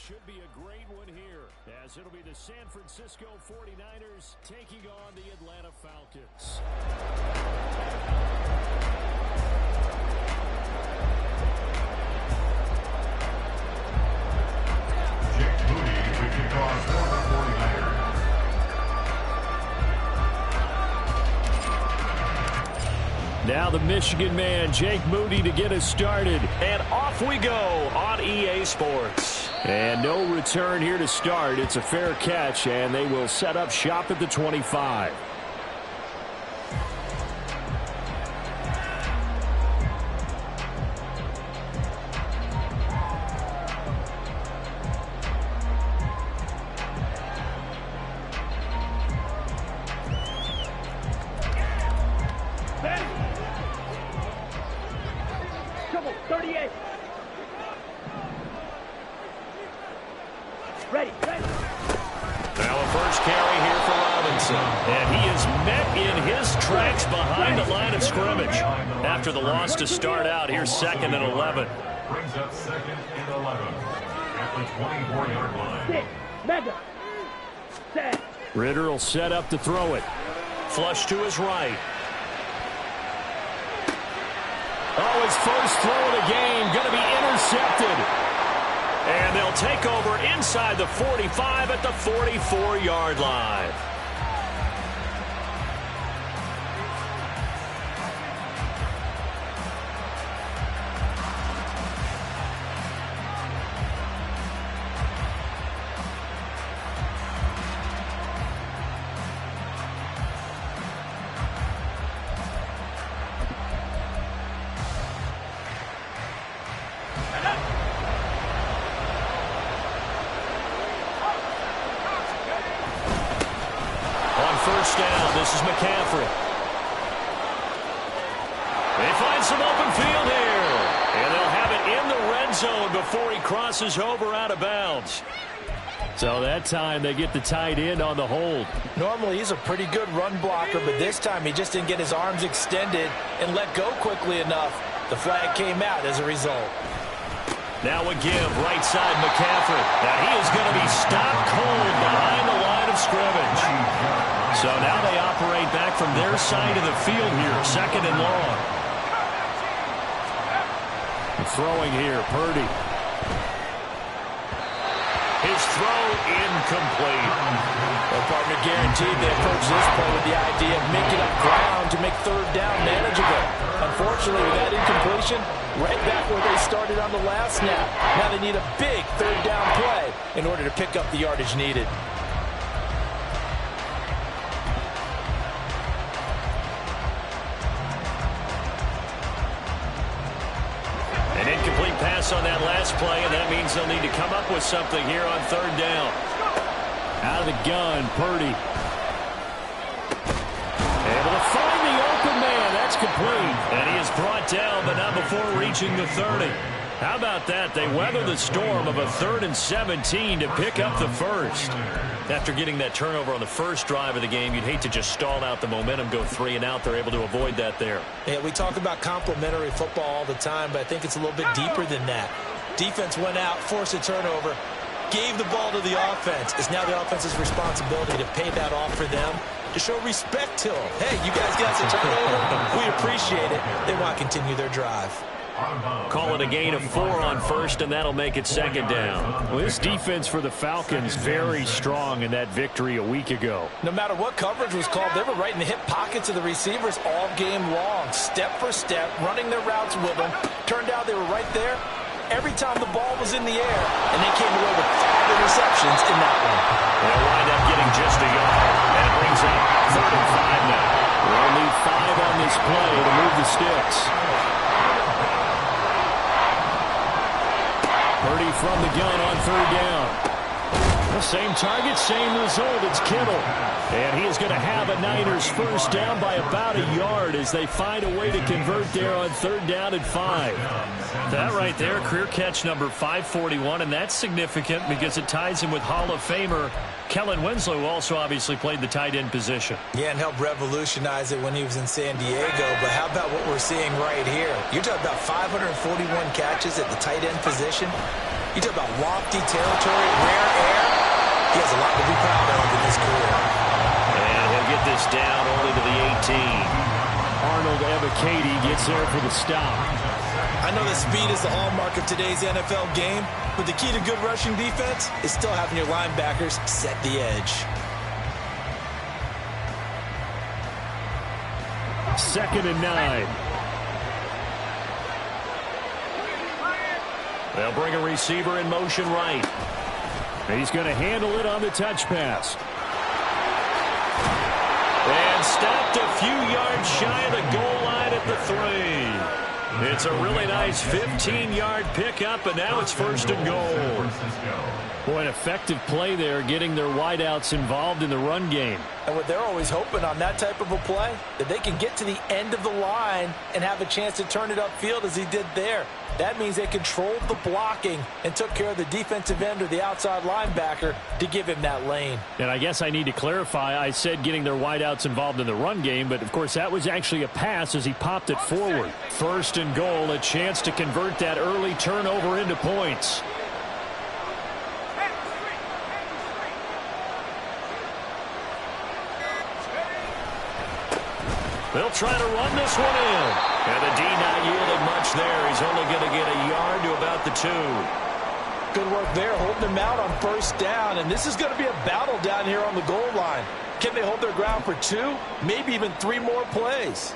should be a great one here, as it'll be the San Francisco 49ers taking on the Atlanta Falcons. Jake Moody to kick off for the 49ers. Now the Michigan man, Jake Moody, to get us started. And off we go on EA Sports. And no return here to start. It's a fair catch, and they will set up shop at the 25. After the loss to start out, here's 2nd and 11. Brings up 2nd and 11 at the 24-yard line. Ritter will set up to throw it. Flush to his right. Oh, his first throw of the game going to be intercepted. And they'll take over inside the 45 at the 44-yard line. First down, this is McCaffrey. They find some open field here. And they'll have it in the red zone before he crosses over out of bounds. So that time they get the tight end on the hold. Normally he's a pretty good run blocker, but this time he just didn't get his arms extended and let go quickly enough. The flag came out as a result. Now a give, right side McCaffrey. Now he is going to be stopped cold behind the line of scrimmage. So now they operate back from their side of the field here, 2nd and long. Throwing here, Purdy. His throw incomplete. Well, partner, guaranteed they approach this play with the idea of making up ground to make 3rd down manageable. Unfortunately, with that incompletion, right back where they started on the last snap. Now they need a big 3rd down play in order to pick up the yardage needed. An incomplete pass on that last play, and that means they'll need to come up with something here on 3rd down. Out of the gun, Purdy. Able to find the open man. That's complete. And he is brought down, but not before reaching the 30. How about that? They weather the storm of a 3rd and 17 to pick up the first. After getting that turnover on the first drive of the game, you'd hate to just stall out the momentum, go 3 and out. They're able to avoid that there. Yeah, we talk about complementary football all the time, but I think it's a little bit deeper than that. Defense went out, forced a turnover, gave the ball to the offense. It's now the offense's responsibility to pay that off for them, to show respect to them. Hey, you guys got the turnover. We appreciate it. They want to continue their drive. Call it a gain of 4 on first, and that'll make it 2nd down. Well, this defense for the Falcons very strong in that victory a week ago. No matter what coverage was called, they were right in the hip pockets of the receivers all game long, step for step, running their routes with them. Turned out they were right there every time the ball was in the air, and they came away with 5 interceptions in that one. They'll wind up getting just a yard, and it brings up 3rd and 5 now. They'll need 5 on this play to move the sticks. Purdy from the gun on 3rd down. The same target, same result. It's Kittle. And he is going to have a Niners first down by about a yard as they find a way to convert there on 3rd down and 5. That right there, career catch number 541, and that's significant because it ties him with Hall of Famer Kellen Winslow, who also obviously played the tight end position. Yeah, and helped revolutionize it when he was in San Diego. But how about what we're seeing right here? You're talking about 541 catches at the tight end position. You talk about lofty territory, rare air. He has a lot to be proud of in his career. And he'll get this down only to the 18. Arnold Ebiketie gets there for the stop. I know that speed is the hallmark of today's NFL game, but the key to good rushing defense is still having your linebackers set the edge. 2nd and 9. They'll bring a receiver in motion right. He's going to handle it on the touch pass. And stopped a few yards shy of the goal line at the 3. It's a really nice 15-yard pickup, and now it's 1st and goal. Boy, an effective play there, getting their wideouts involved in the run game. And what they're always hoping on that type of a play, that they can get to the end of the line and have a chance to turn it upfield as he did there. That means they controlled the blocking and took care of the defensive end or the outside linebacker to give him that lane. And I guess I need to clarify, I said getting their wideouts involved in the run game, but of course that was actually a pass as he popped it forward. 1st and goal, a chance to convert that early turnover into points. They'll try to run this one in. And the D not yielding much there. He's only going to get a yard to about the 2. Good work there, holding him out on 1st down. And this is going to be a battle down here on the goal line. Can they hold their ground for 2, maybe even 3 more plays?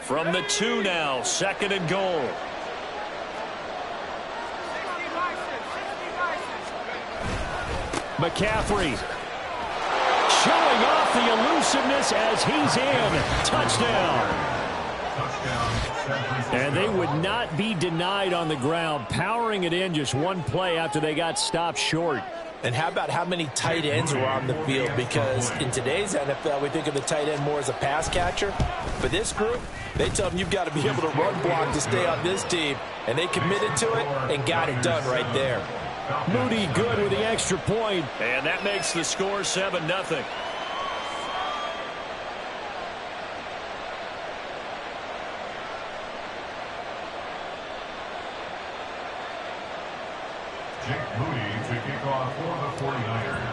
From the 2 now, 2nd and goal. McCaffrey showing off the elusiveness as he's in. Touchdown. And they would not be denied on the ground, powering it in just one play after they got stopped short. And how about how many tight ends were on the field? Because in today's NFL, we think of the tight end more as a pass catcher. For this group, they tell them you've got to be able to run block to stay on this team. And they committed to it and got it done right there. Moody good with the extra point. And that makes the score 7-0. Jake Moody to kick off for the 49ers.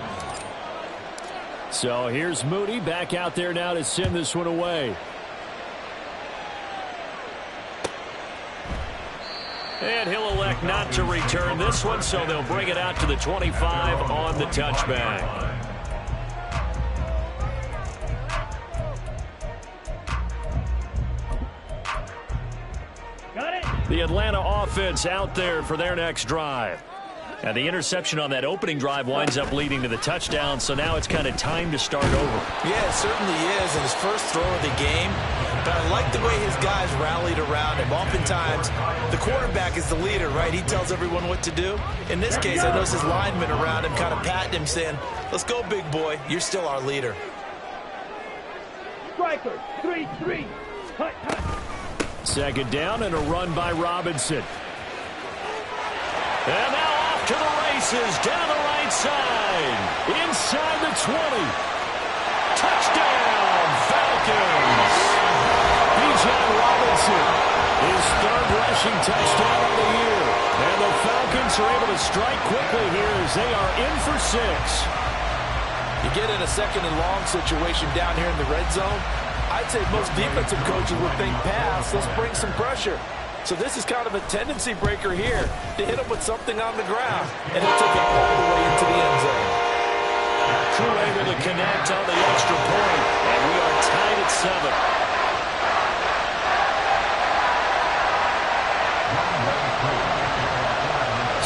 So here's Moody back out there now to send this one away. And he'll elect not to return this one, so they'll bring it out to the 25 on the touchback. Got it. The Atlanta offense out there for their next drive. And the interception on that opening drive winds up leading to the touchdown, so now it's kind of time to start over. Yeah, it certainly is, in his first throw of the game. But I like the way his guys rallied around him. Oftentimes, the quarterback is the leader, right? He tells everyone what to do. In this case, I noticed his linemen around him kind of patting him, saying, let's go, big boy. You're still our leader. Striker, 3-3. Hut. 2nd down and a run by Robinson. And now off to the races, down the right side. Inside the 20. Touchdown, Falcons. Bijan Robinson, his 3rd rushing touchdown of the year. And the Falcons are able to strike quickly here as they are in for 6. You get in a 2nd and long situation down here in the red zone, I'd say most defensive coaches would think pass, let's bring some pressure. So this is kind of a tendency breaker here to hit him with something on the ground, and he'll take it all the way into the end zone. Crew able to connect on the extra point, and we are tied at 7.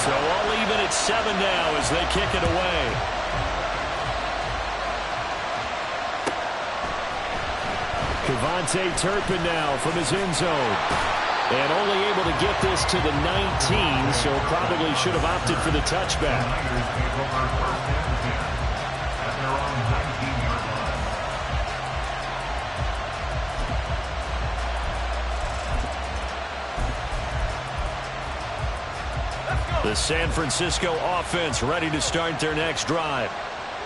So all even at 7 now as they kick it away. Kevontae Turpin now from his end zone. And only able to get this to the 19, so probably should have opted for the touchback. Let's go. The San Francisco offense ready to start their next drive.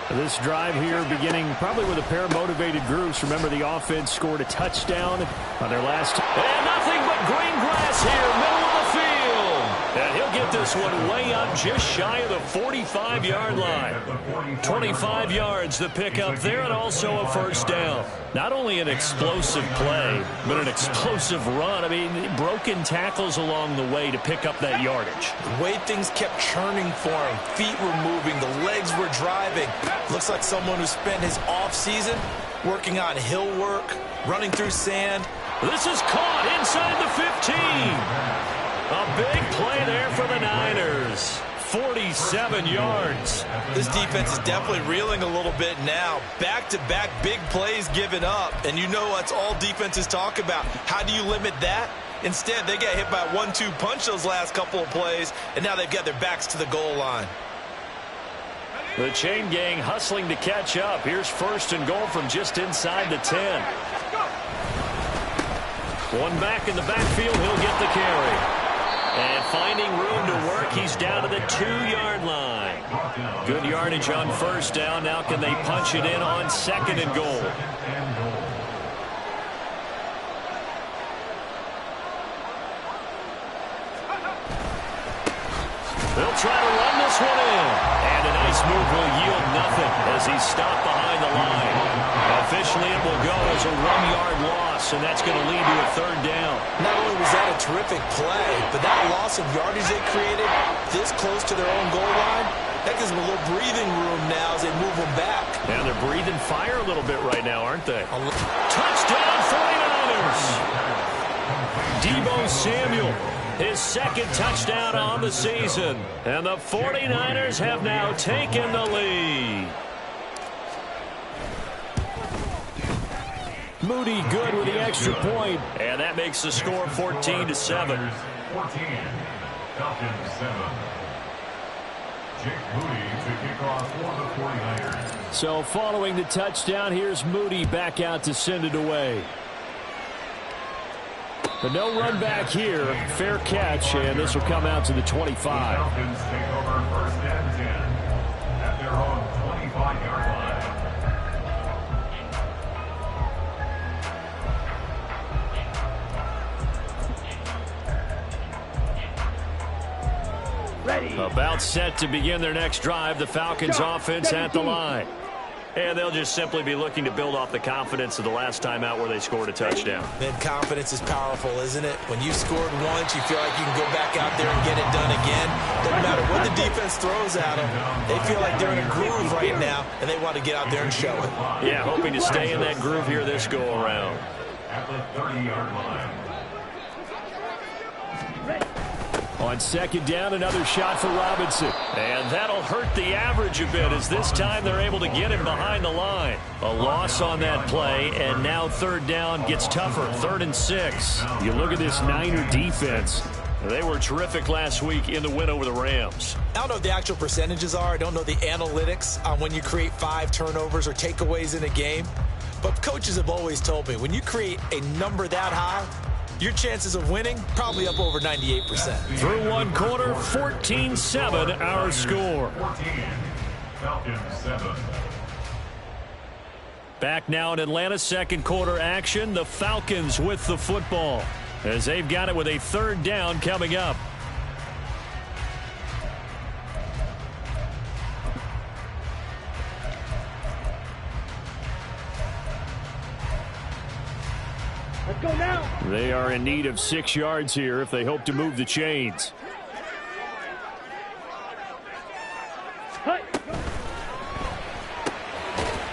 This drive here beginning probably with a pair of motivated groups. Remember, the offense scored a touchdown on their last. And nothing but green grass here, middle of the field. And he'll get this one way up just shy of the 45-yard line. 25 yards the pickup there, and also a first down. Not only an explosive play, but an explosive run. I mean, broken tackles along the way to pick up that yardage. The way things kept churning for him, feet were moving, the legs were driving. Looks like someone who spent his offseason working on hill work, running through sand. This is caught inside the 15. A big play there for the Niners. 47 yards. This defense is definitely reeling a little bit now. Back-to-back big plays given up. And you know that's all defenses talk about. How do you limit that? Instead, they got hit by a 1-2 punch those last couple of plays, and now they've got their backs to the goal line. The chain gang hustling to catch up. Here's first and goal from just inside the 10. One back in the backfield, he'll get the carry. And finding room to work, he's down to the 2-yard line. Good yardage on first down. Now can they punch it in on second and goal? They'll try to run this one in. And a nice move will yield nothing as he's stopped behind the line. Officially, it will go as a 1-yard loss, and that's going to lead to a third down. Not only was that a terrific play, but that loss of yardage they created this close to their own goal line, that gives them a little breathing room now as they move them back. Yeah, they're breathing fire a little bit right now, aren't they? Touchdown 49ers! Deebo Samuel, his second touchdown on the season. And the 49ers have now taken the lead. Moody good with the extra point. And that makes the score 14-7. 14. Falcons 7. Jake Moody to kick off for the 49ers. So following the touchdown, here's Moody back out to send it away. But no run back here. Fair catch, and this will come out to the 25. The Falcons take over first and 10 at their own 25-yard line. Ready. About set to begin their next drive. The Falcons offense at the line. And they'll just simply be looking to build off the confidence of the last time out where they scored a touchdown. Man, confidence is powerful, isn't it? When you scored once, you feel like you can go back out there and get it done again. Doesn't matter what the defense throws at them. They feel like they're in a groove right now, and they want to get out there and show it. Yeah, hoping to stay in that groove here this go-around. At the 30-yard line. On second down, another shot for Robinson. And that'll hurt the average a bit as this time they're able to get him behind the line. A loss on that play, and now third down gets tougher. 3rd and 6. You look at this Niner defense. They were terrific last week in the win over the Rams. I don't know what the actual percentages are. I don't know the analytics on when you create 5 turnovers or takeaways in a game. But coaches have always told me when you create a number that high, your chances of winning probably up over 98%. Through one quarter, 14-7 our score. 14. Falcons 7. Back now in Atlanta, second quarter action. The Falcons with the football as they've got it with a third down coming up. Let's go now. They are in need of 6 yards here if they hope to move the chains. Hut.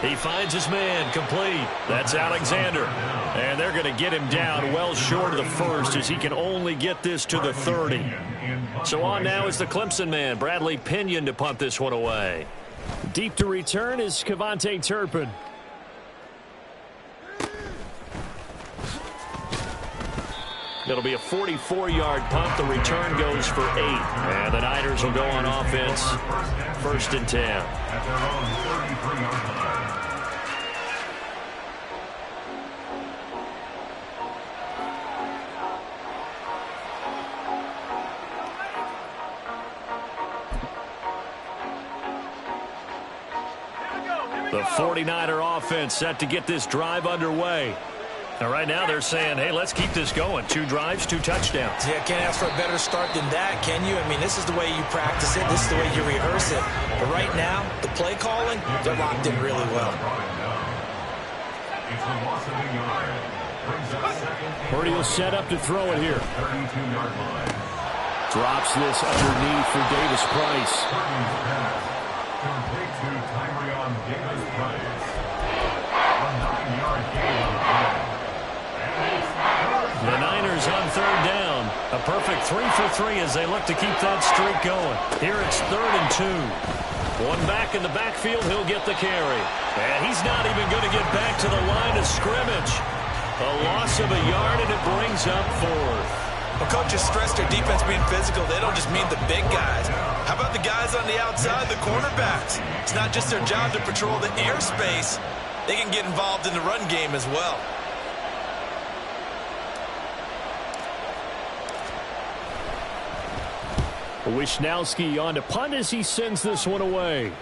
He finds his man, complete. That's Alexander. And they're going to get him down well short of the first as he can only get this to the 30. So on now is the Clemson man, Bradley Pinion, to punt this one away. Deep to return is Kevontae Turpin. It'll be a 44-yard punt. The return goes for 8. And the Niners will go on offense. 1st and 10. At their own 33-yard line. The 49er offense set to get this drive underway. And right now they're saying, hey, let's keep this going. 2 drives, 2 touchdowns. Yeah, can't ask for a better start than that, can you? I mean, this is the way you practice it. This is the way you rehearse it. But right now, the play calling, they're locked in really well. Purdy will set up to throw it here. Drops this underneath for Davis Price. Complete to Tyrion Davis Price. A 9-yard gain on the play. The Niners on 3rd down. A perfect 3 for 3 as they look to keep that streak going. Here it's 3rd and 2. One back in the backfield, he'll get the carry. And he's not even going to get back to the line of scrimmage. A loss of a yard, and it brings up 4th. Well, coaches stress their defense being physical. They don't just mean the big guys. How about the guys on the outside, the cornerbacks? It's not just their job to patrol the airspace. They can get involved in the run game as well. Wishnowski on to punt as he sends this one away.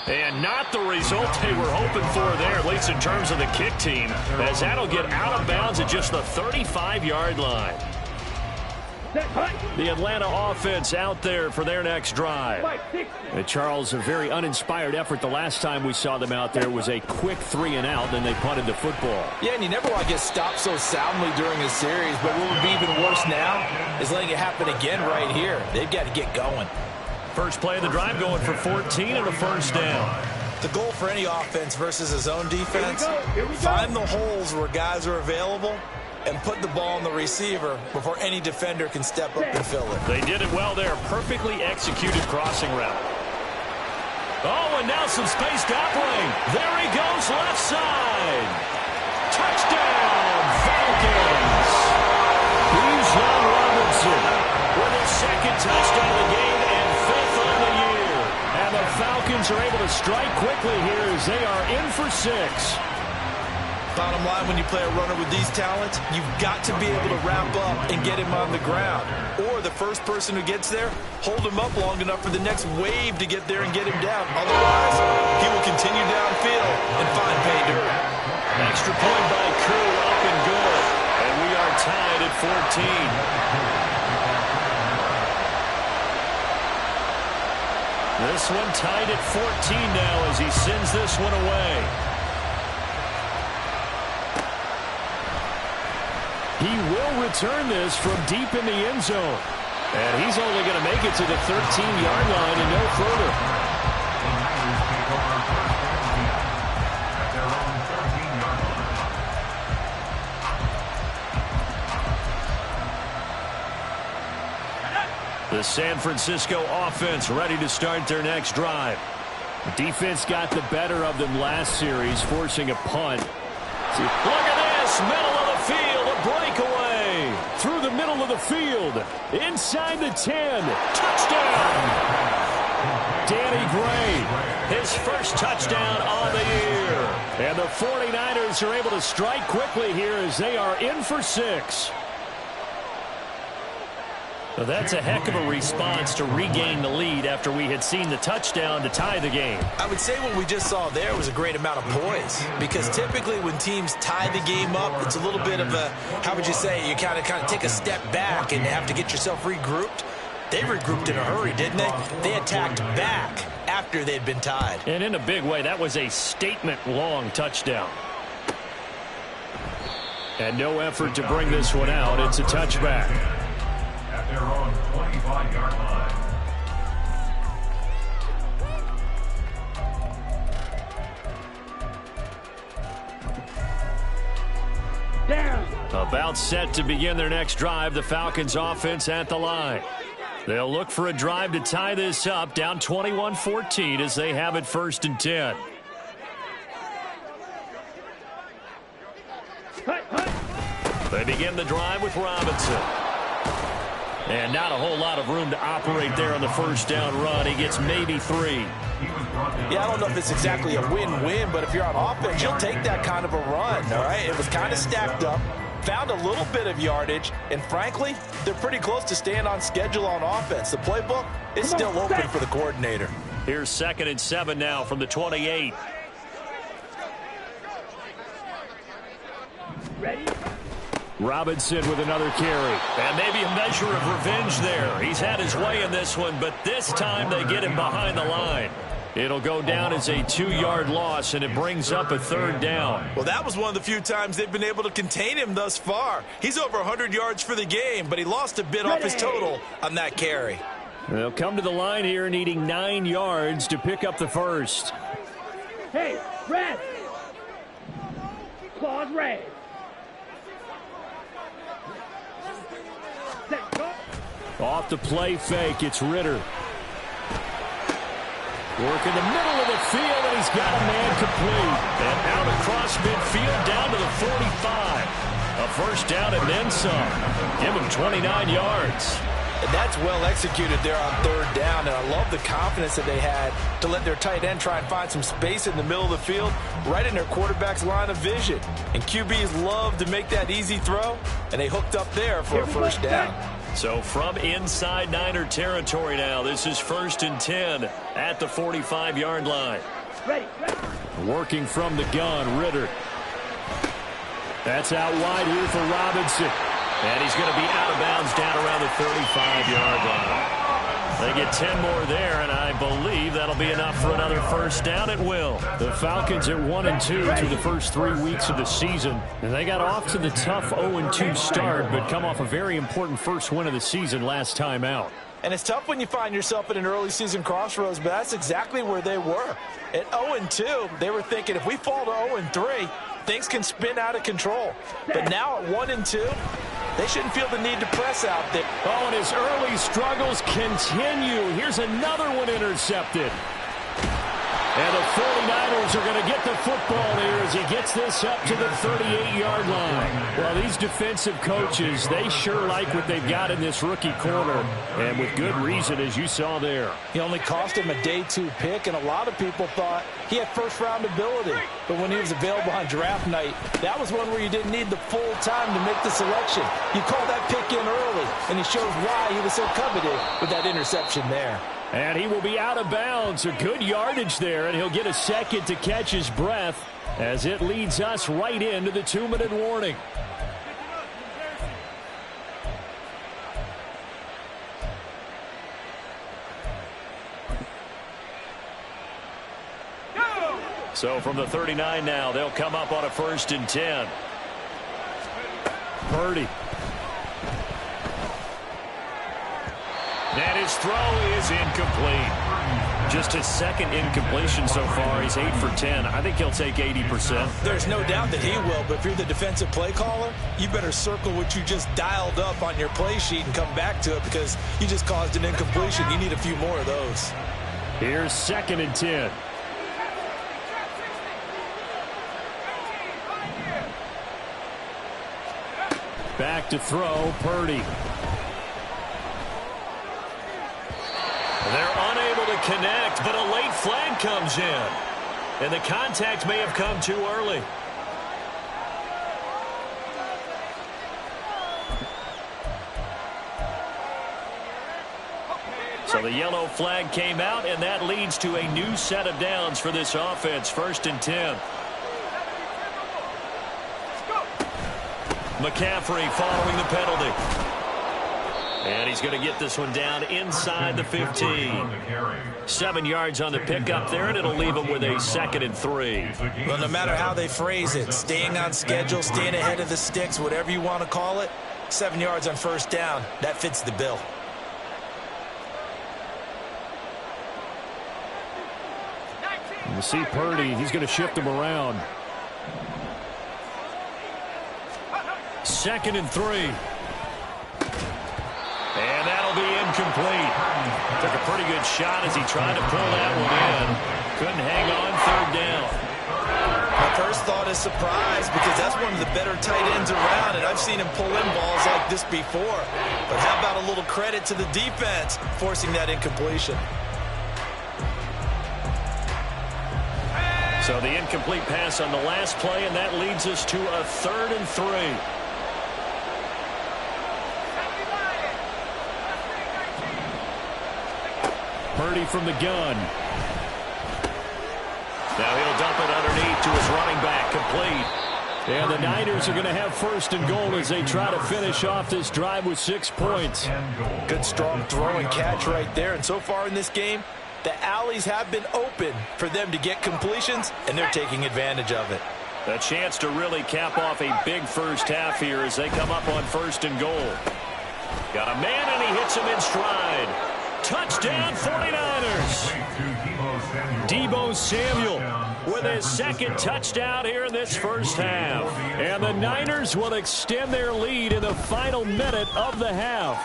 And not the result they were hoping for there, at least in terms of the kick team, as that'll get out of bounds at just the 35-yard line. The Atlanta offense out there for their next drive. Charles, a very uninspired effort. The last time we saw them out there was a quick 3-and-out, then they punted the football. Yeah, and you never want to get stopped so soundly during a series, but what would be even worse now is letting it happen again right here. They've got to get going. First play of the drive going for 14 and a first down. The goal for any offense versus his own defense, find the holes where guys are available and put the ball on the receiver before any defender can step up and fill it. They did it well there. Perfectly executed crossing route. Oh, and now some spaced operating. There he goes, left side. Touchdown, Falcons. Bijan Robinson with his 2nd touchdown of the game and 5th on the year. And the Falcons are able to strike quickly here as they are in for 6. Bottom line, when you play a runner with these talents, you've got to be able to wrap up and get him on the ground. Or the first person who gets there, hold him up long enough for the next wave to get there and get him down. Otherwise, he will continue downfield and find pay dirt. Extra point by Koo, up and good. And we are tied at 14. This one tied at 14 now as he sends this one away. He will return this from deep in the end zone. And he's only going to make it to the 13-yard line and no further. The San Francisco offense ready to start their next drive. Defense got the better of them last series, forcing a punt. Look at this, middle of the field, a breakaway. Through the middle of the field, inside the 10. Touchdown! Danny Gray, his first touchdown on the year. And the 49ers are able to strike quickly here as they are in for 6. Well, that's a heck of a response to regain the lead after we had seen the touchdown to tie the game. I would say what we just saw there was a great amount of poise, because typically when teams tie the game up, it's a little bit of a, how would you say, you kind of take a step back and have to get yourself regrouped. They regrouped in a hurry, didn't they? They attacked back after they'd been tied. And in a big way, that was a statement-long touchdown. And no effort to bring this one out. It's a touchback. At their own 25-yard line. Down. About set to begin their next drive, the Falcons offense at the line. They'll look for a drive to tie this up, down 21-14 as they have it 1st and 10. They begin the drive with Robinson. And not a whole lot of room to operate there on the first down run. He gets maybe 3. Yeah, I don't know if it's exactly a win-win, but if you're on offense, you'll take that kind of a run, all right? It was kind of stacked up, found a little bit of yardage, and frankly, they're pretty close to staying on schedule on offense. The playbook is still open for the coordinator. Here's 2nd and 7 now from the 28. Ready? Robinson with another carry. And maybe a measure of revenge there. He's had his way in this one, but this time they get him behind the line. It'll go down as a 2-yard loss, and it brings up a 3rd down. Well, that was one of the few times they've been able to contain him thus far. He's over 100 yards for the game, but he lost a bit off his total on that carry. They'll come to the line here needing 9 yards to pick up the first. Hey, rest. Claws raised. Set, go. Off the play fake, it's Ritter. Work in the middle of the field, and he's got a man complete. And out across midfield down to the 45. A first down and then some. Give him 29 yards. And that's well executed there on 3rd down, and I love the confidence that they had to let their tight end try and find some space in the middle of the field, right in their quarterback's line of vision. And QBs love to make that easy throw, and they hooked up there for a first down. So from inside Niner territory now, this is 1st and 10 at the 45-yard line. Ready. Working from the gun, Ritter. That's out wide here for Robinson. And he's going to be out of bounds down around the 35-yard line. They get 10 more there, and I believe that'll be enough for another first down at will. The Falcons at 1-2 through the first 3 weeks of the season. And they got off to the tough 0-2 start, but come off a very important first win of the season last time out. And it's tough when you find yourself at an early season crossroads, but that's exactly where they were. At 0-2, they were thinking if we fall to 0-3, things can spin out of control. But now at 1-2, they shouldn't feel the need to press out there. Oh, and his early struggles continue. Here's another one intercepted. And the 49ers are going to get the football here as he gets this up to the 38-yard line. Well, these defensive coaches, they sure like what they've got in this rookie corner, and with good reason, as you saw there. He only cost him a day 2 pick, and a lot of people thought he had first-round ability. But when he was available on draft night, that was one where you didn't need the full time to make the selection. You call that pick in early, and he shows why he was so coveted with that interception there. And he will be out of bounds. A good yardage there, and he'll get a second to catch his breath as it leads us right into the 2-minute warning. So from the 39 now, they'll come up on a 1st and 10. Purdy. And his throw is incomplete. Just his 2nd incompletion so far. He's 8 for 10. I think he'll take 80%. There's no doubt that he will, but if you're the defensive play caller, you better circle what you just dialed up on your play sheet and come back to it because you just caused an incompletion. You need a few more of those. Here's 2nd and 10. Back to throw, Purdy. They're unable to connect, but a late flag comes in. And the contact may have come too early. So the yellow flag came out, and that leads to a new set of downs for this offense. 1st and 10. McCaffrey following the penalty. And he's going to get this one down inside the 15. 7 yards on the pickup there, and it'll leave him with a 2nd and 3. Well, no matter how they phrase it, staying on schedule, staying ahead of the sticks, whatever you want to call it, 7 yards on first down, that fits the bill. You see Purdy, he's going to shift him around. 2nd and 3. And that'll be incomplete. Took a pretty good shot as he tried to pull that one in. Couldn't hang on 3rd down. My first thought is surprise because that's one of the better tight ends around, and I've seen him pull in balls like this before. But how about a little credit to the defense forcing that incompletion? So the incomplete pass on the last play, and that leads us to a 3rd and 3. Purdy Purdy from the gun. Now he'll dump it underneath to his running back, complete. And the Niners are going to have first and goal as they try to finish off this drive with 6 points. Good, strong throw and catch right there. And so far in this game, the alleys have been open for them to get completions, and they're taking advantage of it. A chance to really cap off a big first half here as they come up on first and goal. Got a man, and he hits him in stride. Touchdown, 49ers. Deebo Samuel with his second touchdown here in this first half. And the Niners will extend their lead in the final minute of the half.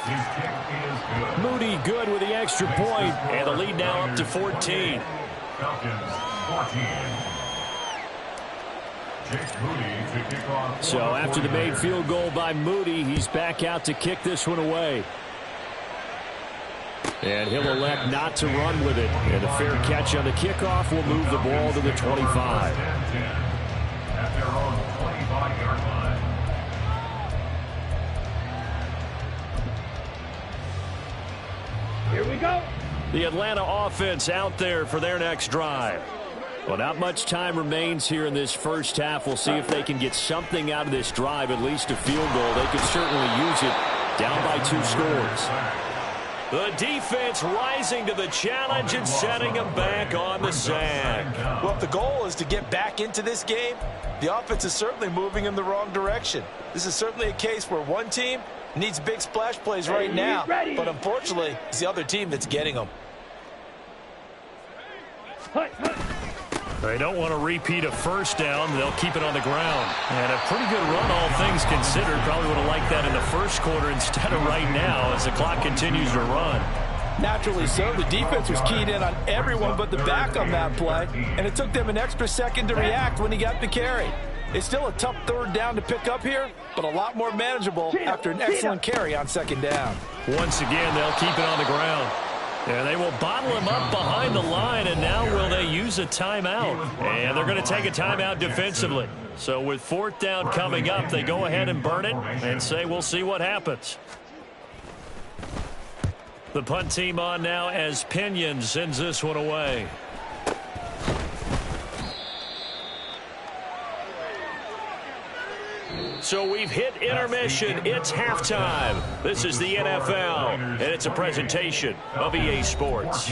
Moody good with the extra point. And the lead now up to 14. So after the made field goal by Moody, he's back out to kick this one away. And he'll elect not to run with it. And a fair catch on the kickoff will move the ball to the 25. At their own 25-yard line. Here we go. The Atlanta offense out there for their next drive. Well, not much time remains here in this first half. We'll see if they can get something out of this drive, at least a field goal. They could certainly use it down by 2 scores. The defense rising to the challenge and setting them back on the sack. Well, if the goal is to get back into this game, the offense is certainly moving in the wrong direction. This is certainly a case where one team needs big splash plays right now, but unfortunately, it's the other team that's getting them. They don't want to repeat a first down. They'll keep it on the ground. And a pretty good run, all things considered. Probably would have liked that in the first quarter instead of right now as the clock continues to run. Naturally so. The defense was keyed in on everyone but the back on that play, and it took them an extra second to react when he got the carry. It's still a tough third down to pick up here, but a lot more manageable after an excellent carry on second down. Once again, they'll keep it on the ground. And they will bottle him up behind the line, and now will they use a timeout? And they're going to take a timeout defensively. So with fourth down coming up, they go ahead and burn it and say we'll see what happens. The punt team on now as Pinion sends this one away. So we've hit intermission. It's halftime. This is the NFL, and it's a presentation of EA Sports.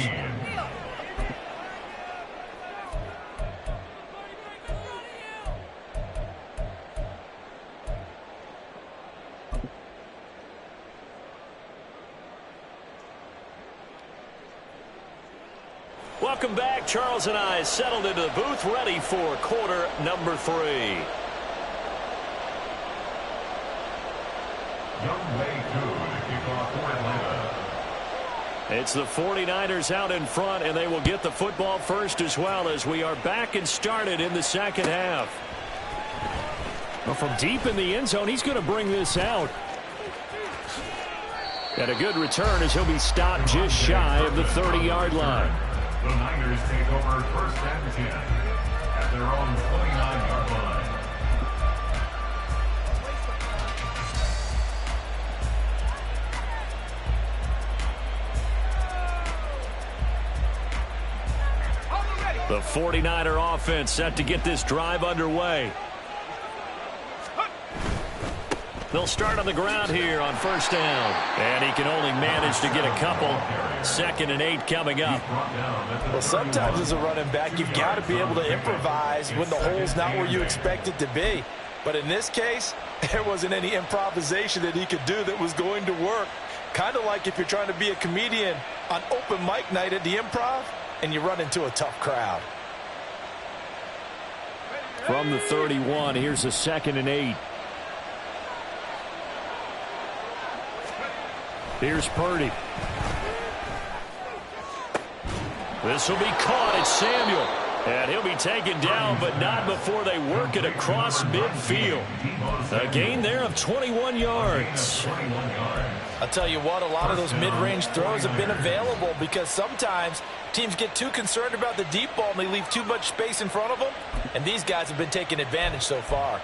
Welcome back. Charles and I settled into the booth, ready for quarter number 3. It's the 49ers out in front, and they will get the football first as well as we are back and started in the second half. Well, from deep in the end zone, he's going to bring this out. And a good return as he'll be stopped just shy of the 30-yard line. The Niners take over first and 10 at their own 29-yard line. The 49er offense set to get this drive underway. They'll start on the ground here on first down. And he can only manage to get a couple. 2nd and 8 coming up. Well, sometimes as a running back, you've got to be able to improvise when the hole's not where you expect it to be. But in this case, there wasn't any improvisation that he could do that was going to work. Kind of like if you're trying to be a comedian on open mic night at the Improv, and you run into a tough crowd. From the 31, here's a 2nd and 8. Here's Purdy. This will be caught. It's Samuel. And he'll be taken down, but not before they work it across midfield. A gain there of 21 yards. I'll tell you what, a lot of those mid-range throws have been available because sometimes teams get too concerned about the deep ball and they leave too much space in front of them. And these guys have been taking advantage so far.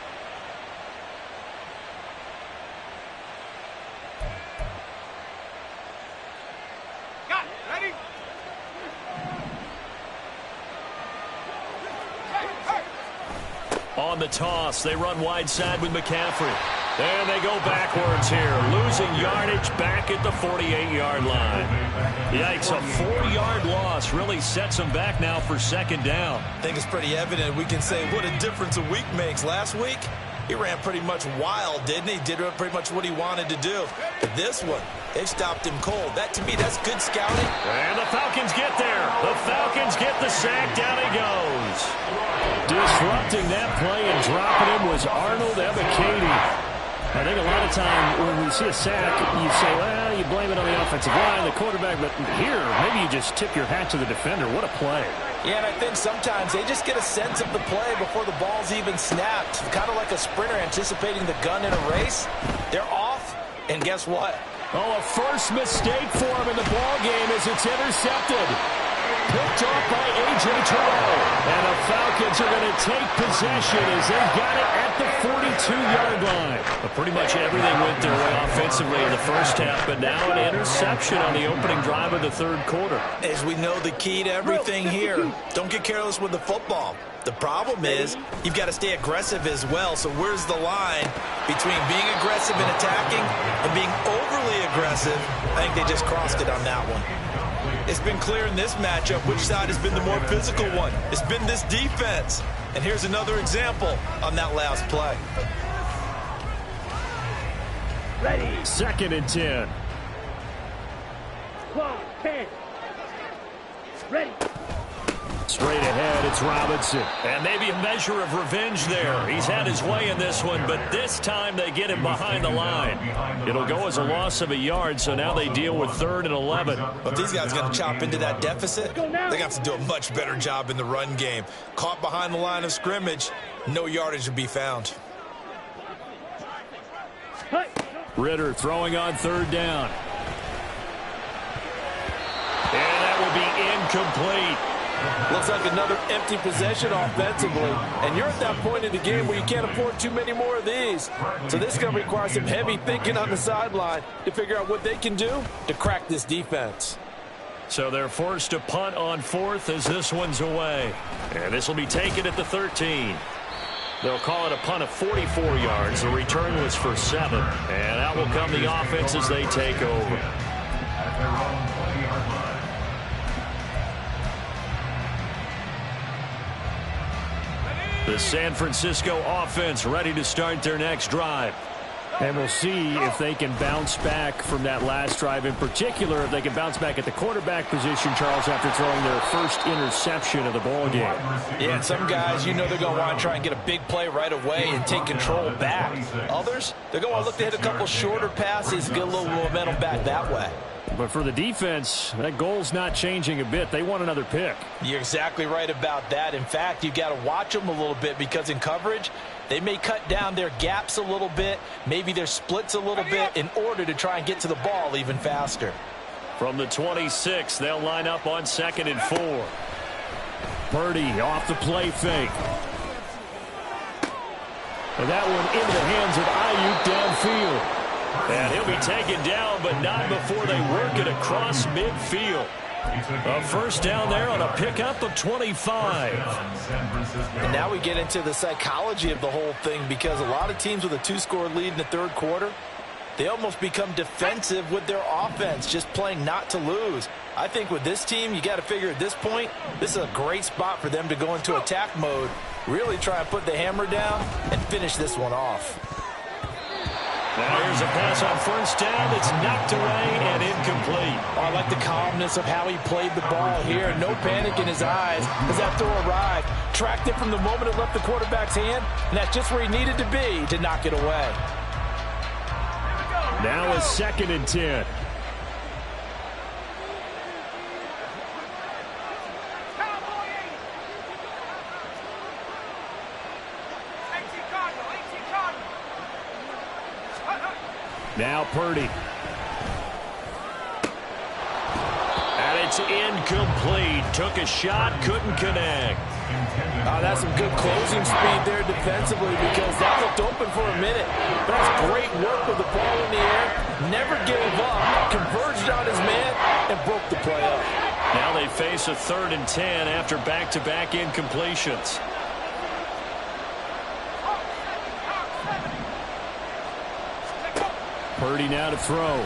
On the toss, they run wide side with McCaffrey. And they go backwards here, losing yardage back at the 48-yard line. Yikes, a 4-yard loss really sets them back now for second down. I think it's pretty evident. We can say what a difference a week makes. Last week, he ran pretty much wild, didn't he? Did pretty much what he wanted to do. But this one, they stopped him cold. That, to me, that's good scouting. And the Falcons get there. The Falcons get the sack. Down he goes. Disrupting that play and dropping him was Arnold Ebiketie. I think a lot of time when we see a sack, you say, well, you blame it on the offensive line, the quarterback, but here, maybe you just tip your hat to the defender. What a play. Yeah, and I think sometimes they just get a sense of the play before the ball's even snapped. Kind of like a sprinter anticipating the gun in a race. They're off, and guess what? Oh, a first mistake for him in the ball game as it's intercepted. Picked off by A.J. Terrell. And the Falcons are going to take possession as they got it at the 42-yard line. But pretty much everything went their way offensively in the first half, but now an interception on the opening drive of the third quarter. As we know, the key to everything here, don't get careless with the football. The problem is you've got to stay aggressive as well. So where's the line between being aggressive and attacking and being overly aggressive? I think they just crossed it on that one. It's been clear in this matchup which side has been the more physical one. It's been this defense. And here's another example on that last play. Ready. 2nd and 10. 12, 10. Ready. Straight ahead, it's Robinson. And maybe a measure of revenge there. He's had his way in this one, but this time they get him behind the line. It'll go as a loss of a yard, so now they deal with 3rd and 11. But these guys are going to chop into that deficit. They're going to have to do a much better job in the run game. Caught behind the line of scrimmage, no yardage to be found. Ritter throwing on 3rd down. And that will be incomplete. Looks like another empty possession offensively. And you're at that point in the game where you can't afford too many more of these. So this is going to require some heavy thinking on the sideline to figure out what they can do to crack this defense. So they're forced to punt on 4th as this one's away. And this will be taken at the 13. They'll call it a punt of 44 yards. The return was for 7. And out will come the offense as they take over. At their own 20-yard line. The San Francisco offense ready to start their next drive. And we'll see if they can bounce back from that last drive. In particular, if they can bounce back at the quarterback position, Charles, after throwing their first interception of the ball game. Yeah, and some guys, you know they're going to want to try and get a big play right away and take control back. Others, they're going to want to look to hit a couple shorter passes and get a little momentum back that way. But for the defense, that goal's not changing a bit. They want another pick. You're exactly right about that. In fact, you got to watch them a little bit because in coverage, they may cut down their gaps a little bit, maybe their splits a little bit in order to try and get to the ball even faster. From the 26, they'll line up on 2nd and 4. Purdy off the play fake. And that one into the hands of Ayuk downfield. And he'll be taken down, but not before they work it across midfield. A first down there on a pickup of 25. And now we get into the psychology of the whole thing because a lot of teams with a 2-score lead in the third quarter, they almost become defensive with their offense, just playing not to lose. I think with this team, you got to figure at this point, this is a great spot for them to go into attack mode, really try and put the hammer down and finish this one off. Now here's a pass on first down that's knocked away and incomplete. Oh, I like the calmness of how he played the ball here. No panic in his eyes as that throw arrived. Tracked it from the moment it left the quarterback's hand, and that's just where he needed to be to knock it away. Now a 2nd and 10. Now Purdy. And it's incomplete. Took a shot, couldn't connect. Oh, that's some good closing speed there defensively because that looked open for a minute. But that's great work with the ball in the air. Never gave up. Converged on his man and broke the play up. Now they face a 3rd and 10 after back-to-back incompletions. Purdy now to throw.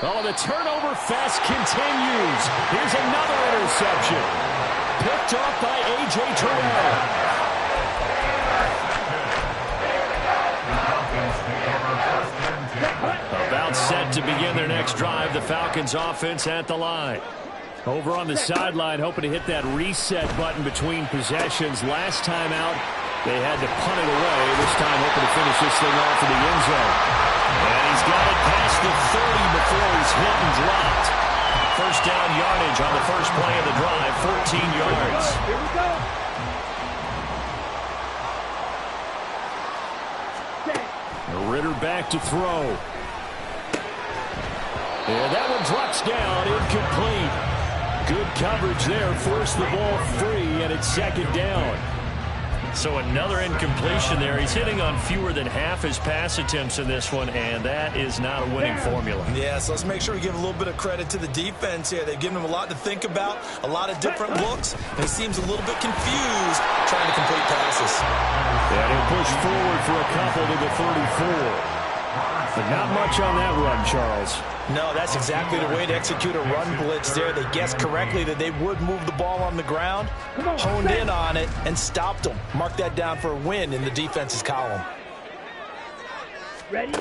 Oh, the turnover fest continues. Here's another interception. Picked off by A.J. Terrell. About set to begin their next drive. The Falcons offense at the line. Over on the sideline, hoping to hit that reset button between possessions. Last time out, they had to punt it away. This time hoping to finish this thing off in the end zone. And he's got it past the 30 before he's hit and dropped. First down yardage on the first play of the drive, 14 yards. Here we go. Ritter back to throw. And that one drops down, incomplete. Good coverage there, forced the ball free, and it's second down. So another incompletion there. He's hitting on fewer than half his pass attempts in this one, and that is not a winning formula. Yeah, so let's make sure we give a little bit of credit to the defense here. They've given him a lot to think about, a lot of different looks, and he seems a little bit confused trying to complete passes. And he'll push forward for a couple to the 34. But not much on that run, Charles. No, that's exactly the way to execute a run blitz there. They guessed correctly that they would move the ball on the ground, honed in on it, and stopped them. Mark that down for a win in the defense's column. Ready?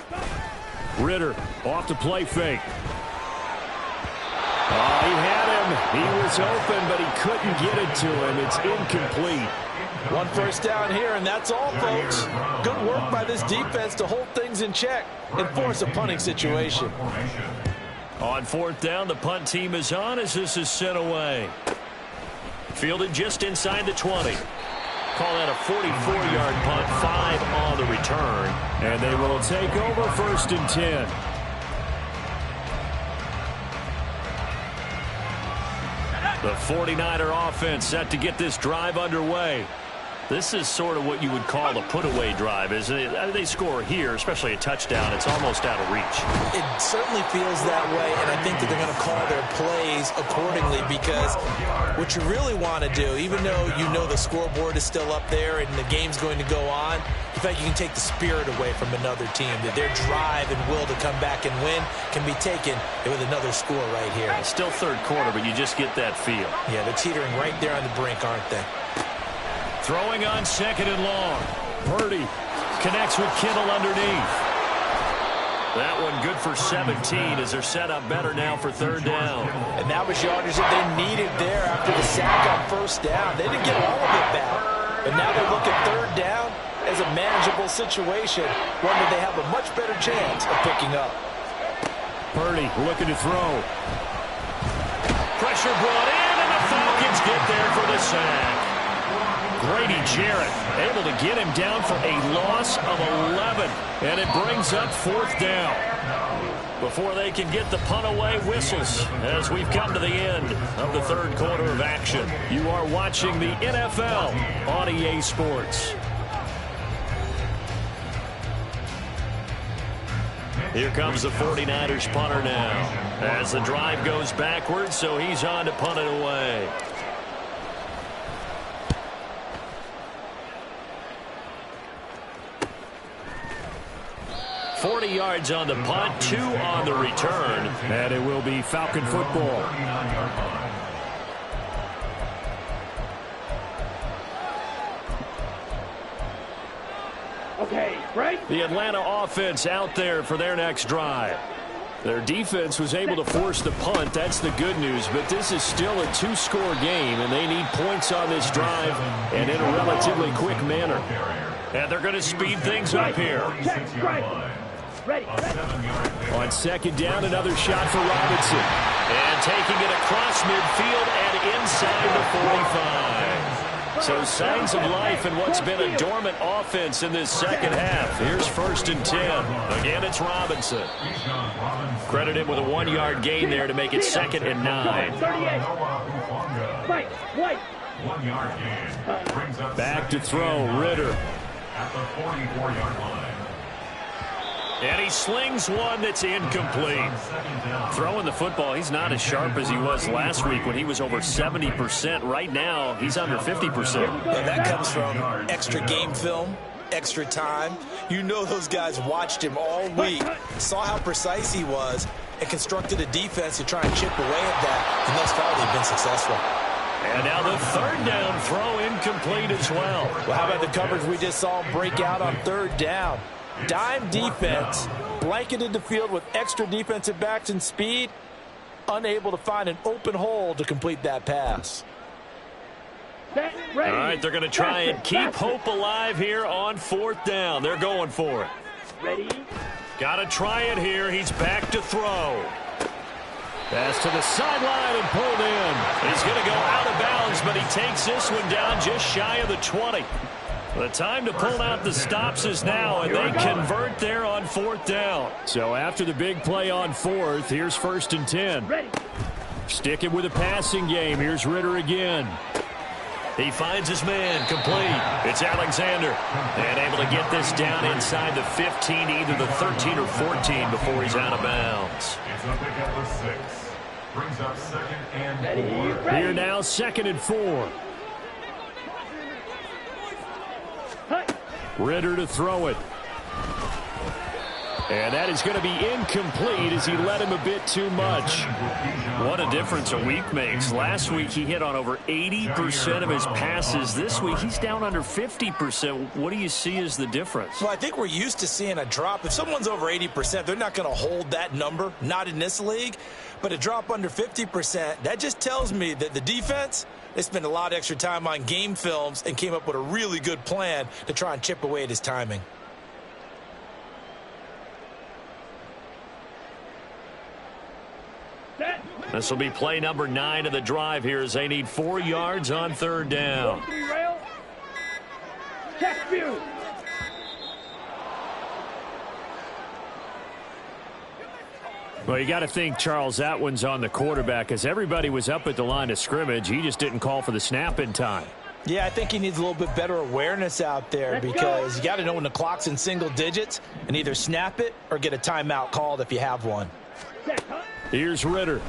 Ritter off to play fake. Oh, he had him. He was open, but he couldn't get it to him. It's incomplete. One first down here, and that's all, folks. Good work by this defense to hold things in check and force a punting situation. On fourth down, the punt team is on as this is sent away. Fielded just inside the 20. Call that a 44-yard punt, 5 on the return. And they will take over first and 10. The 49er offense set to get this drive underway. This is sort of what you would call a put-away drive, isn't it? They score here, especially a touchdown. It's almost out of reach. It certainly feels that way, and I think that they're going to call their plays accordingly because what you really want to do, even though you know the scoreboard is still up there and the game's going to go on, in fact, you can take the spirit away from another team, that their drive and will to come back and win can be taken with another score right here. It's still third quarter, but you just get that feel. Yeah, they're teetering right there on the brink, aren't they? Throwing on second and long. Purdy connects with Kittle underneath. That one good for 17 as they're set up better now for third down. And that was yardage that they needed there after the sack on first down. They didn't get all of it back. But now they look at third down as a manageable situation, one that they have a much better chance of picking up. Purdy looking to throw. Pressure brought in, and the Falcons get there for the sack. Grady Jarrett able to get him down for a loss of 11, and it brings up fourth down. Before they can get the punt away, whistles as we've come to the end of the third quarter of action. You are watching the NFL on EA Sports. Here comes the 49ers punter now as the drive goes backwards, so he's on to punt it away. 40 yards on the punt, 2 on the return. And it will be Falcon football. Okay, break. The Atlanta offense out there for their next drive. Their defense was able to force the punt. That's the good news. But this is still a 2-score game, and they need points on this drive and in a relatively quick manner. And they're going to speed things up here. Check, strike. Ready. On second down, another shot for Robinson. And taking it across midfield and inside the 45. So signs of life in what's been a dormant offense in this second half. Here's first and 10. Again, it's Robinson. Credited with a 1-yard gain there to make it second and 9. 38. Fight. White. 1-yard gain. Brings up back to throw, Ritter. At the 44-yard line. And he slings one that's incomplete. Throwing the football, he's not as sharp as he was last week when he was over 70%. Right now, he's under 50%. And that comes from extra game film, extra time. You know those guys watched him all week, saw how precise he was, and constructed a defense to try and chip away at that, and thus far they've been successful. And now the third down throw incomplete as well. Well, how about the coverage we just saw break out on third down? Dime defense, blanketed the field with extra defensive backs and speed, unable to find an open hole to complete that pass. All right, they're going to try and keep hope alive here on fourth down. They're going for it. Ready? Got to try it here. He's back to throw. Pass to the sideline and pulled in. He's going to go out of bounds, but he takes this one down just shy of the 20. The time to pull out the stops is now, and they convert there on fourth down. So after the big play on fourth, here's 1st and 10. Ready? Sticking with the passing game. Here's Ritter again. He finds his man, complete. It's Alexander. And able to get this down inside the 15, either the 13 or 14 before he's out of bounds. It's a pickup of 6. Brings up 2nd and 4. Here now, 2nd and 4. Ritter to throw it. And that is going to be incomplete as he let him a bit too much. What a difference a week makes. Last week he hit on over 80% of his passes. This week he's down under 50%. What do you see as the difference? Well, I think we're used to seeing a drop. If someone's over 80%, they're not going to hold that number, not in this league. But a drop under 50%, that just tells me that the defense, they spent a lot of extra time on game films and came up with a really good plan to try and chip away at his timing. This will be play number 9 of the drive here as they need 4 yards on third down. Check view. Well, you got to think, Charles, that one's on the quarterback as everybody was up at the line of scrimmage. He just didn't call for the snap in time. Yeah, I think he needs a little bit better awareness out there because you got to know when the clock's in single digits and either snap it or get a timeout called if you have one. Here's Ritter.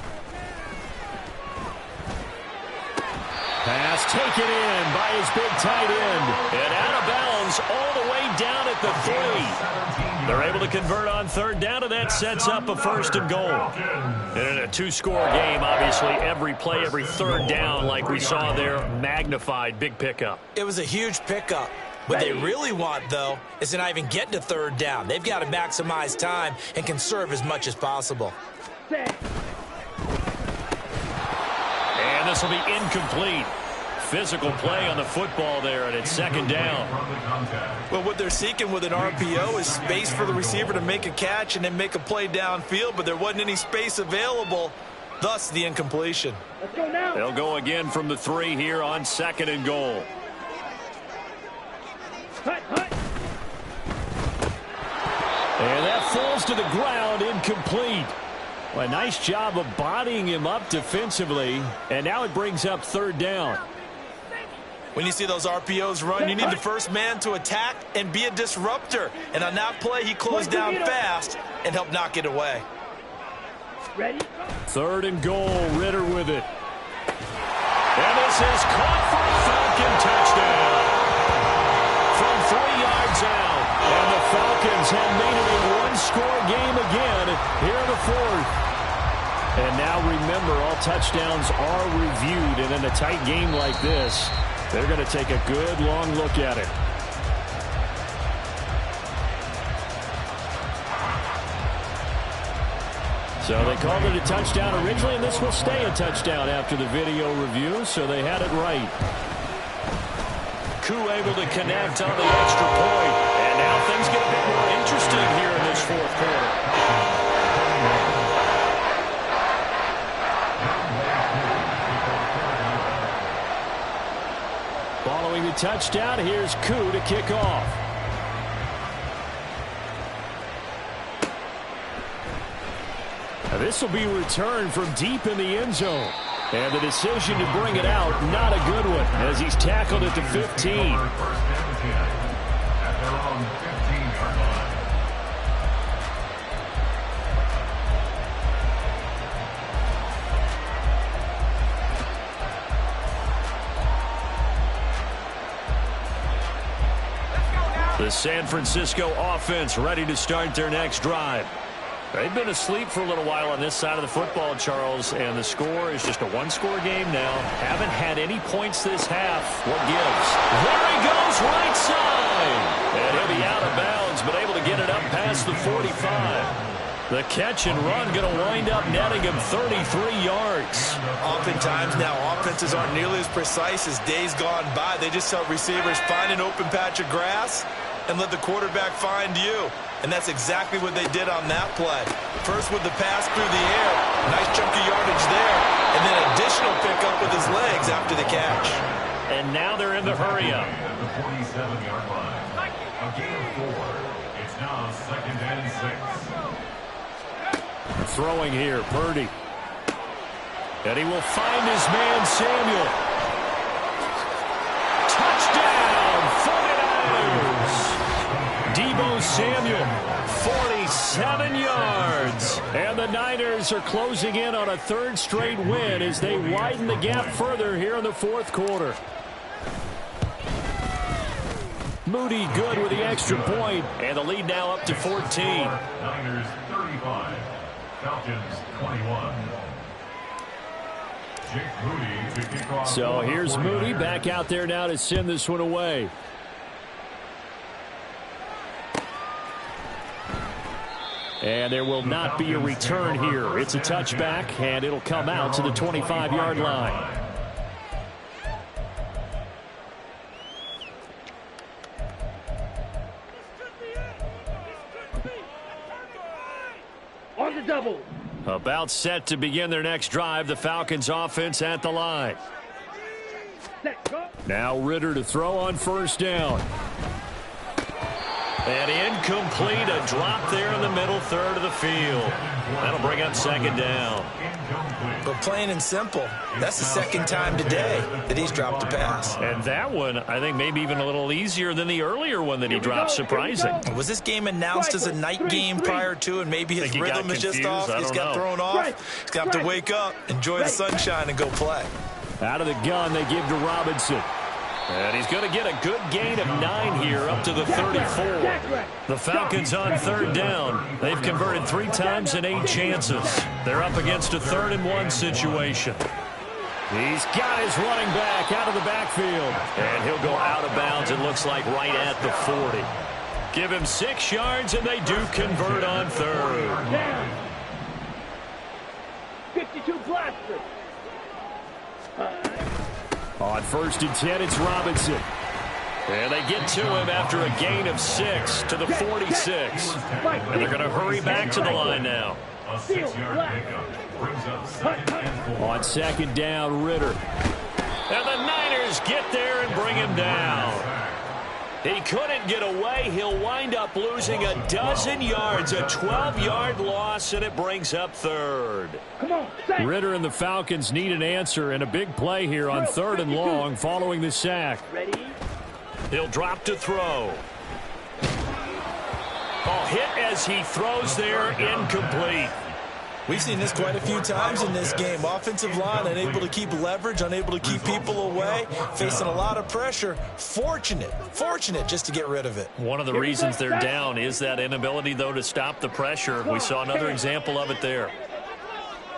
Pass taken in by his big tight end. And out of bounds all the way down at the 3. They're able to convert on third down, and that sets up a 1st and goal. And in a 2-score game, obviously every play, every third down, like we saw there, magnified, big pickup. It was a huge pickup. What they really want, though, is to not even get to third down. They've got to maximize time and conserve as much as possible. And this will be incomplete. Physical play on the football there, and it's 2nd down. Well, what they're seeking with an RPO is space for the receiver to make a catch and then make a play downfield, but there wasn't any space available, thus the incompletion. Let's go now. They'll go again from the 3 here on 2nd and goal. And that falls to the ground, incomplete. Well, a nice job of bodying him up defensively, and now it brings up third down. When you see those RPOs run, you need the first man to attack and be a disruptor. And on that play, he closed down fast and helped knock it away. Ready? 3rd and goal, Ritter with it. And this is caught for a Falcon touchdown. From 3 yards out. And the Falcons have made it a one-score game again here in the 4th. And now remember, all touchdowns are reviewed. And in a tight game like this, they're going to take a good long look at it. So they called it a touchdown originally, and this will stay a touchdown after the video review, so they had it right. Koo able to connect on the extra point. And now things get a bit more interesting here in this 4th quarter. Following the touchdown, here's Koo to kick off. Now this will be returned from deep in the end zone. And the decision to bring it out, not a good one, as he's tackled at the 15. At their own 15-yard line. The San Francisco offense ready to start their next drive. They've been asleep for a little while on this side of the football, Charles, and the score is just a one-score game now. Haven't had any points this half. What gives? There he goes, right side. And he'll be out of bounds, but able to get it up past the 45. The catch and run going to wind up netting him 33 yards. Oftentimes now, offenses aren't nearly as precise as days gone by. They just help receivers find an open patch of grass and let the quarterback find you. And that's exactly what they did on that play. First with the pass through the air. Nice chunk of yardage there. And then additional pickup with his legs after the catch. And now they're in the hurry-up. At the 47-yard line. A gain of 4. It's now 2nd and 6. Throwing here, Purdy. And he will find his man, Samuel. Touchdown, 49ers. Deebo Samuel, 47 yards. And the Niners are closing in on a third straight win as they widen the gap further here in the fourth quarter. Moody good with the extra point, and the lead now up to 14. Niners 35, Falcons 21. Jake Moody to kick off. So here's Moody back out there now to send this one away. And there will not be a return here. It's a touchback, and it'll come out to the 25-yard line. On the double. About set to begin their next drive. The Falcons offense at the line. Set, go. Now Ritter to throw on first down. And incomplete, a drop there in the middle third of the field. That'll bring up second down. But plain and simple, that's the second time today that he's dropped a pass. And that one, I think, maybe even a little easier than the earlier one that he dropped. Surprising. Was this game announced as a night game prior to, and maybe his rhythm is just off? He's got thrown off. He's got to wake up, enjoy the sunshine, and go play. Out of the gun, they give to Robinson. And he's going to get a good gain of 9 here up to the 34. The Falcons on third down. They've converted 3 times in 8 chances. They're up against a 3rd and 1 situation. He's got his running back out of the backfield. And he'll go out of bounds, it looks like, right at the 40. Give him 6 yards, and they do convert on third. Down. 52 blaster. On 1st and 10, it's Robinson. And they get to him after a gain of 6 to the 46. And they're going to hurry back to the line now. A 6-yard pickup brings up 2nd and 4. On 2nd down, Ritter. And the Niners get there and bring him down. He couldn't get away. He'll wind up losing a dozen yards, a 12-yard loss, and it brings up third. Come on, set. Ritter and the Falcons need an answer, and a big play here on 3rd and long following the sack. Ready? He'll drop to throw. Oh, hit as he throws there, incomplete. We've seen this quite a few times in this game. Offensive line unable to keep leverage, unable to keep people away, facing a lot of pressure. Fortunate just to get rid of it. One of the reasons they're down is that inability, though, to stop the pressure. We saw another example of it there.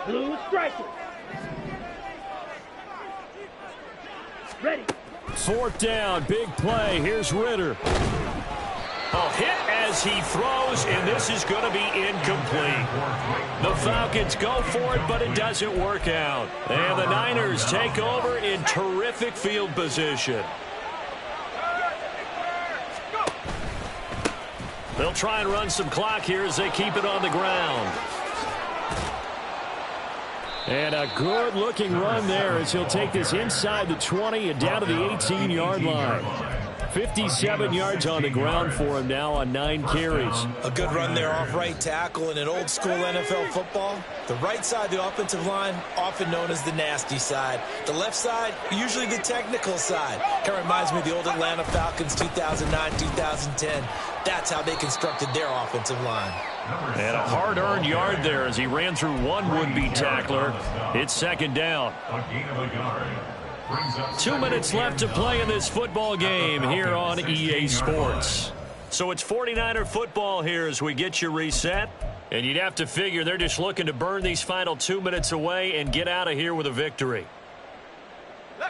Blue striker. Ready? 4th down, big play. Here's Ritter. A hit as he throws, and this is going to be incomplete. The Falcons go for it, but it doesn't work out. And the Niners take over in terrific field position. They'll try and run some clock here as they keep it on the ground. And a good-looking run there as he'll take this inside the 20 and down to the 18-yard line. 57 yards on the ground for him now on 9 carries. A good run there off right tackle in an old-school NFL football. The right side of the offensive line, often known as the nasty side. The left side, usually the technical side. Kind of reminds me of the old Atlanta Falcons 2009, 2010. That's how they constructed their offensive line. And a hard-earned yard there as he ran through one would-be tackler. It's 2nd down. 2 minutes left to play in this football game here on EA Sports. So it's 49er football here as we get you reset. And you'd have to figure they're just looking to burn these final 2 minutes away and get out of here with a victory.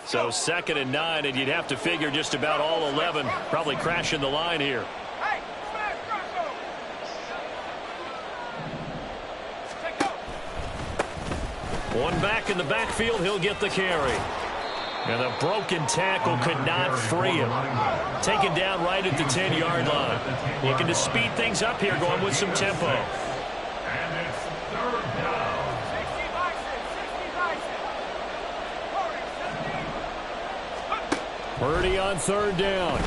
So 2nd and 9, and you'd have to figure just about all 11 probably crashing the line here. One back in the backfield, he'll get the carry. And the broken tackle could not free him. Taken down right at the 10-yard line. Looking to speed things up here, going with some tempo. And it's 3rd down. Purdy on 3rd down.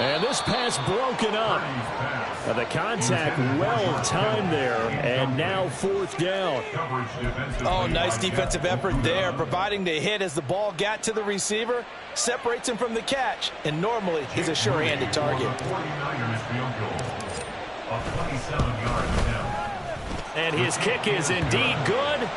And this pass broken up. The contact well timed there, and now 4th down. Oh, nice defensive effort there, providing the hit as the ball got to the receiver, separates him from the catch, and normally he's a sure-handed target. 49ers field goal of 27-yard attempt. And his kick is indeed good.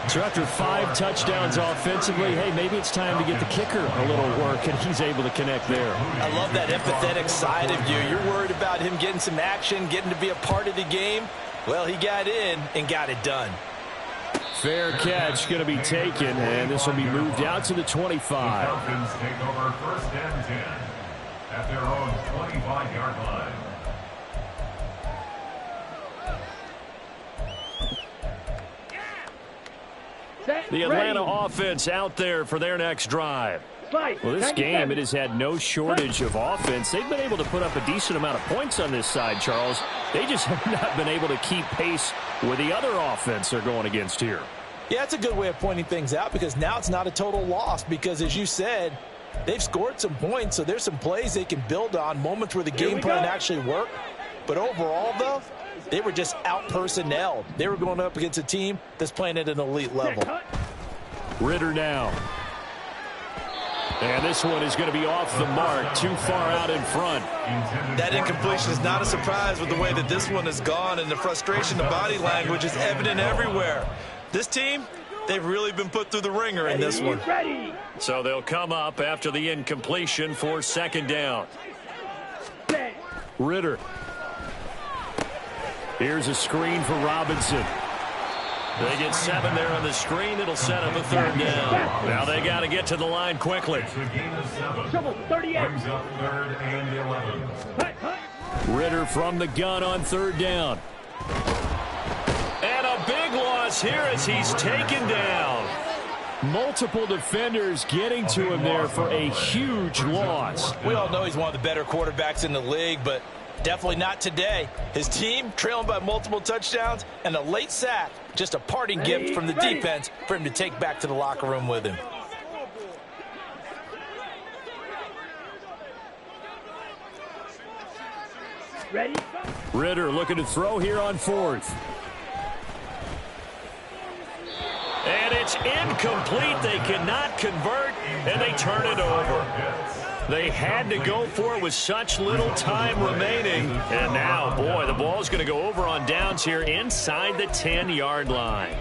So after 5 touchdowns offensively, hey, maybe it's time to get the kicker a little work, and he's able to connect there. I love that empathetic side of you. You're worried about him getting some action, getting to be a part of the game. Well, he got in and got it done. Fair catch going to be taken, and this will be moved out to the 25. Falcons take over 1st and 10 at their own 25-yard line. The Atlanta offense out there for their next drive. Well, this game, it has had no shortage of offense. They've been able to put up a decent amount of points on this side, Charles. They just have not been able to keep pace with the other offense they're going against here. Yeah, that's a good way of pointing things out because now it's not a total loss because, as you said, they've scored some points, so there's some plays they can build on, moments where the game plan actually worked. But overall, though, they were just out-personnelled. They were going up against a team that's playing at an elite level. Ritter now. And this one is going to be off the mark, too far out in front. That incompletion is not a surprise with the way that this one has gone, and the frustration, the body language is evident everywhere. This team, they've really been put through the ringer in this one. So they'll come up after the incompletion for 2nd down. Ritter. Here's a screen for Robinson. They get 7 there on the screen. It'll set up a 3rd down. Now they got to get to the line quickly. It's a gain of 7. 38. Brings up 3rd and 11. Ritter from the gun on 3rd down. And a big loss here as he's taken down. Multiple defenders getting to him there for a huge loss. We all know he's one of the better quarterbacks in the league, but definitely not today. His team trailing by multiple touchdowns and a late sack. Just a parting gift from the defense for him to take back to the locker room with him. Ready? Ritter looking to throw here on 4th. And it's incomplete. They cannot convert, and they turn it over. They had to go for it with such little time remaining. And now, boy, the ball's going to go over on downs here inside the 10-yard line.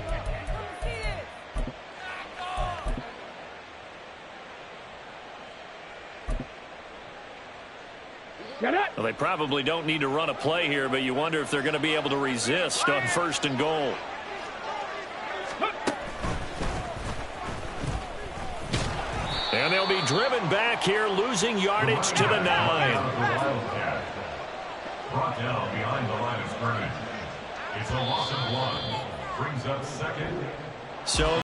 Well, they probably don't need to run a play here, but you wonder if they're going to be able to resist on 1st and goal. And they'll be driven back here, losing yardage to the 9. Brought down behind the line of scrimmage. It's a loss of 1. Brings up 2nd. So